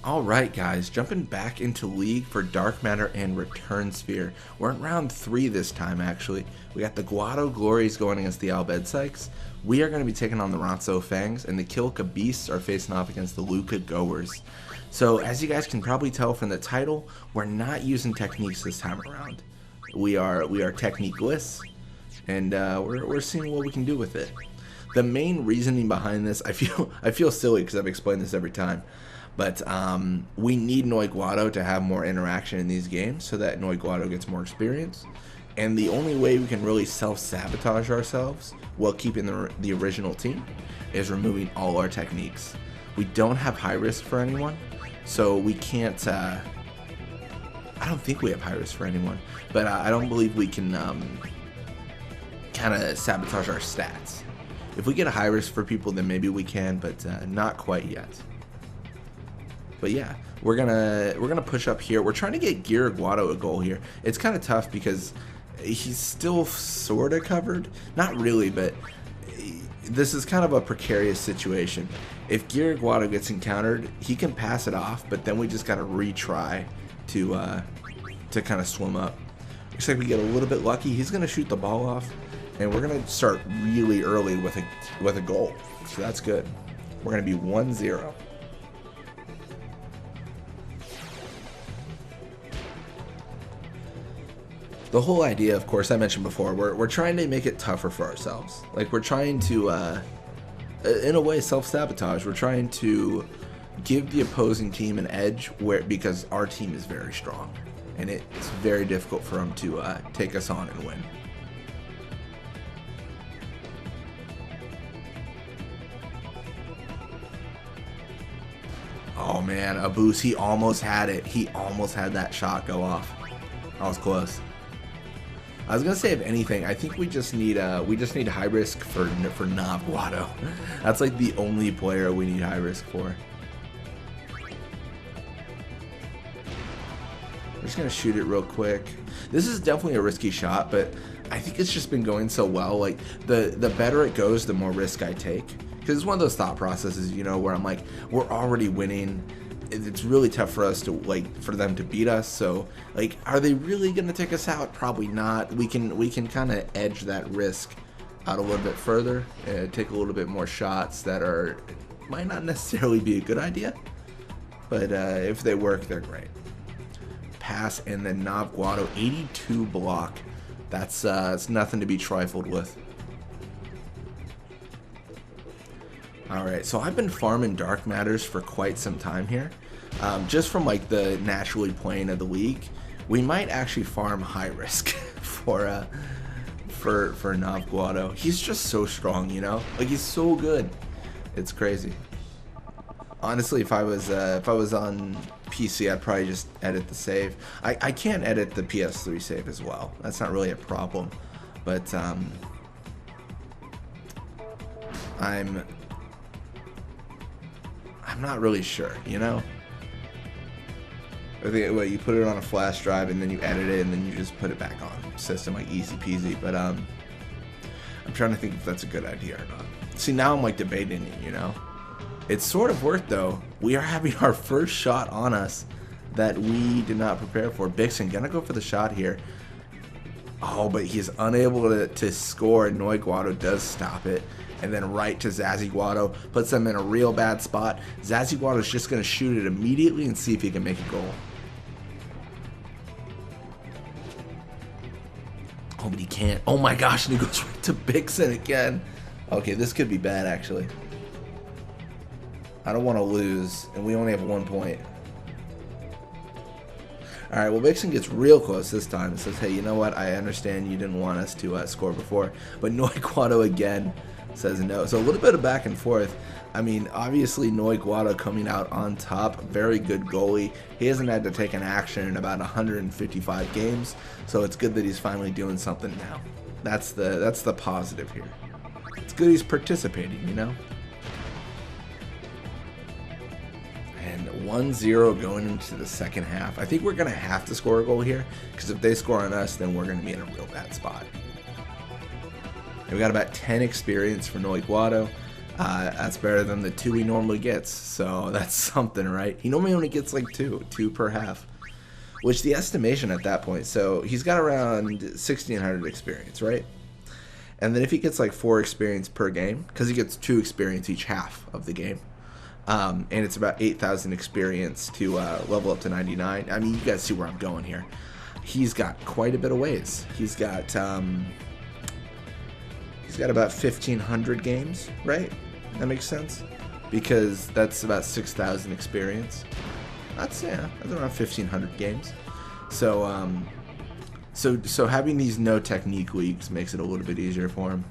Alright guys, jumping back into League for Dark Matter and Return Sphere. We're in round 3 this time actually. We got the Guado Glories going against the Albed Sykes. We are going to be taking on the Ronso Fangs, and the Kilka Beasts are facing off against the Luca Goers. So as you guys can probably tell from the title, we're not using techniques this time around. We are techniqueless, and we're seeing what we can do with it. The main reasoning behind this, I feel silly because I've explained this every time. But we need Guado to have more interaction in these games so that Guado gets more experience. And the only way we can really self-sabotage ourselves while keeping the original team is removing all our techniques. We don't have high risk for anyone, so we can't... I don't think we have high risk for anyone, but I don't believe we can kind of sabotage our stats. If we get a high risk for people, then maybe we can, but not quite yet. But yeah, we're gonna push up here. We're trying to get Gear Guado a goal here. It's kind of tough because he's still sort of covered. Not really, but this is kind of a precarious situation. If Gear Guado gets encountered, he can pass it off, but then we just gotta retry to kind of swim up. Looks like we get a little bit lucky. He's gonna shoot the ball off, and we're gonna start really early with a goal. So that's good. We're gonna be 1-0. The whole idea, of course, I mentioned before, we're trying to make it tougher for ourselves. Like, we're trying to, in a way, self-sabotage. We're trying to give the opposing team an edge because our team is very strong. And it's very difficult for them to take us on and win. Oh, man, Abus, he almost had it. He almost had that shot go off. That was close. I was gonna say, if anything, I think we just need high risk for Nav Guado. That's like the only player we need high risk for. We're just gonna shoot it real quick. This is definitely a risky shot, but I think it's just been going so well. Like the better it goes, the more risk I take. Because it's one of those thought processes, you know, where I'm like, we're already winning. It's really tough for us to for them to beat us. So like, are they really gonna take us out? Probably not. We can kind of edge that risk out a little bit further, take a little bit more shots that might not necessarily be a good idea, but if they work, they're great. Pass, and then Nav Guado 82 block. That's it's nothing to be trifled with. Alright, so I've been farming Dark Matters for quite some time here. Just from like the naturally playing of the league, we might actually farm high risk for Nav Guado. He's just so strong, you know? Like, he's so good. It's crazy. Honestly, if I was on PC, I'd probably just edit the save. I can't edit the PS3 save as well. That's not really a problem. But I'm not really sure, you know? I think, well, you put it on a flash drive and then you edit it and then you just put it back on system, like easy peasy. But I'm trying to think if that's a good idea or not. See, now I'm like debating it, you know? It's sort of worked though. We are having our first shot on us that we did not prepare for. Bixen gonna go for the shot here. Oh, but he's unable to score, and Guado does stop it. And then right to Zazzy Guado, puts them in a real bad spot. Zazzy Guado's just going to shoot it immediately and see if he can make a goal. Oh, but he can't. Oh my gosh, and he goes right to Bixen again. Okay, this could be bad, actually. I don't want to lose, and we only have 1 point. Alright, well, Bixen gets real close this time and says, hey, you know what? I understand you didn't want us to score before. But Guado again says no. So a little bit of back and forth. I mean, obviously Guado coming out on top. Very good goalie. He hasn't had to take an action in about 155 games. So it's good that he's finally doing something now. That's the positive here. It's good he's participating, you know? And 1-0 going into the second half. I think we're going to have to score a goal here, because if they score on us, then we're going to be in a real bad spot. We got about 10 experience for Guado. That's better than the 2 he normally gets, so that's something, right? He normally only gets like 2 per half, which the estimation at that point, so he's got around 1,600 experience, right? And then if he gets like 4 experience per game, because he gets 2 experience each half of the game, and it's about 8,000 experience to level up to 99. I mean, you guys see where I'm going here. He's got quite a bit of ways. He's got about 1,500 games, right? That makes sense, because that's about 6,000 experience. That's around 1,500 games. So so having these no technique leagues makes it a little bit easier for him.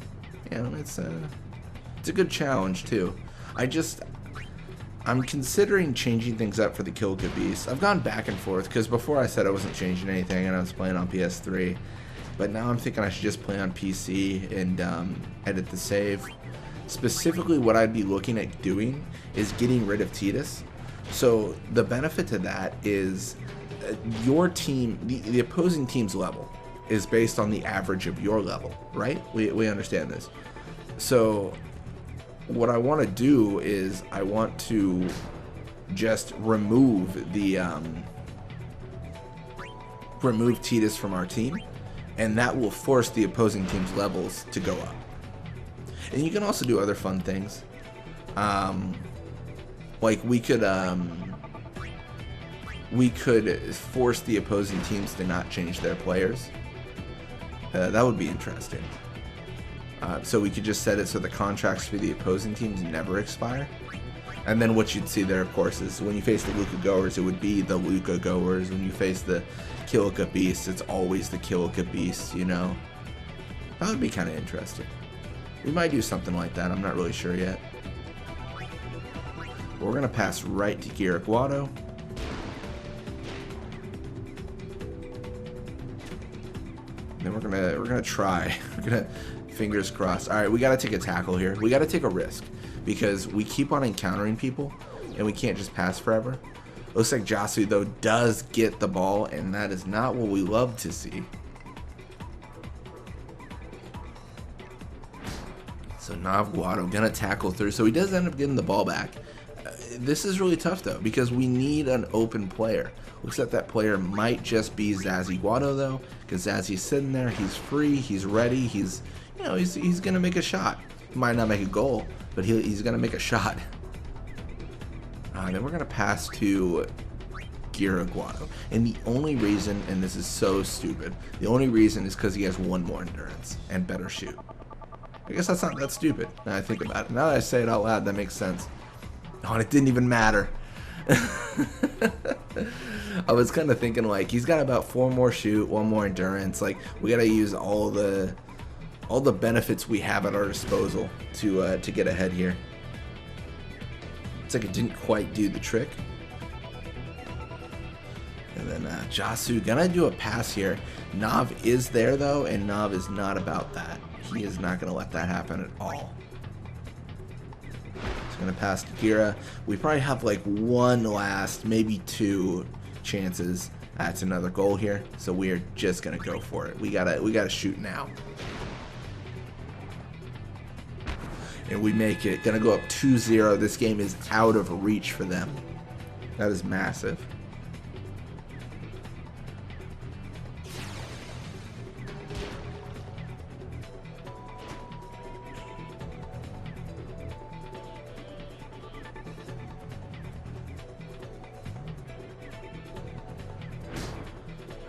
You know, it's a good challenge too. I'm considering changing things up for the Kill Good Beast. I've gone back and forth, because before I said I wasn't changing anything and I was playing on PS3. But now I'm thinking I should just play on PC and edit the save. Specifically, what I'd be looking at doing is getting rid of Titus. So the benefit to that is your team, the opposing team's level is based on the average of your level, right? We understand this. So what I want to do is I want to just remove Titus from our team, and that will force the opposing team's levels to go up. And you can also do other fun things, like we could force the opposing teams to not change their players. That would be interesting. So we could just set it so the contracts for the opposing teams never expire. And then what you'd see there, of course, is when you face the Luca Goers, it would be the Luca Goers. When you face the Kilika Beast, it's always the Kilika Beast, you know? That would be kind of interesting. We might do something like that. I'm not really sure yet. But we're going to pass right to Guado. Then we're gonna try. We're gonna fingers crossed. All right, we gotta take a tackle here. We gotta take a risk because we keep on encountering people, and we can't just pass forever. Looks like Jasu though does get the ball, and that is not what we love to see. So Guado gonna tackle through. So he does end up getting the ball back. This is really tough though, because we need an open player. Looks like that player might just be Zazzy Guado though, because Zazzy's sitting there, he's free, he's ready, he's gonna make a shot. He might not make a goal, but he's gonna make a shot. Then we're gonna pass to Guado, and the only reason, and this is so stupid, the only reason is because he has 1 more endurance and better shoot. I guess that's not that stupid. Now I think about it. Now that I say it out loud, that makes sense. Oh, and it didn't even matter. I was kind of thinking like he's got about 4 more shoot, 1 more endurance. Like we gotta use all the benefits we have at our disposal to get ahead here. It's like it didn't quite do the trick. And then Jasu gonna do a pass here. Nav is there though, and Nav is not about that. He is not gonna let that happen at all. Gonna pass to Gira. We probably have like 1 last, maybe 2 chances at another goal here, so we are just gonna go for it. We gotta shoot now, and we make it. Gonna go up 2-0. This game is out of reach for them. That is massive.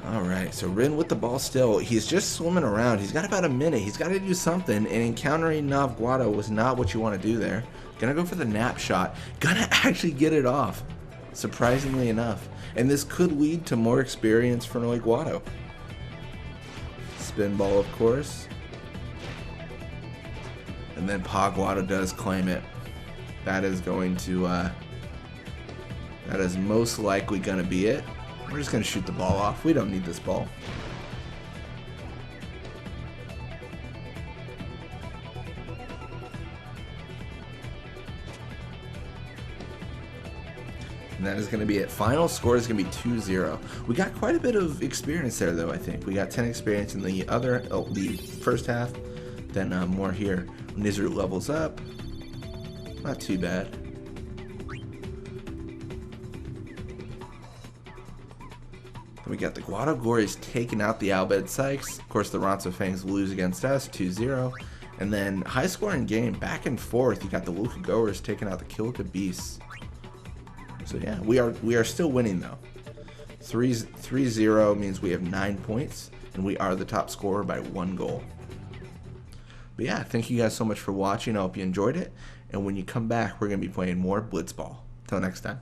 Alright, so Rin with the ball still. He's just swimming around. He's got about a minute. He's got to do something, and encountering Guado was not what you want to do there. Gonna go for the nap shot. Gonna actually get it off, surprisingly enough. And this could lead to more experience for Guado. Spin ball, of course. And then Guado does claim it. That is going to, that is most likely going to be it. We're just going to shoot the ball off. We don't need this ball. And that is going to be it. Final score is going to be 2-0. We got quite a bit of experience there, though, I think. We got 10 experience in the the first half, then more here. Nizru levels up. Not too bad. Then we got the Guado Glories taking out the Albed Sykes. Of course, the Ronso Fangs lose against us, 2-0. And then high scoring game, back and forth. You got the Luka Goers taking out the Kilka Beasts. So yeah, we are still winning though. 3-0 means we have 9 points, and we are the top scorer by 1 goal. But yeah, thank you guys so much for watching. I hope you enjoyed it. And when you come back, we're going to be playing more Blitzball. Till next time.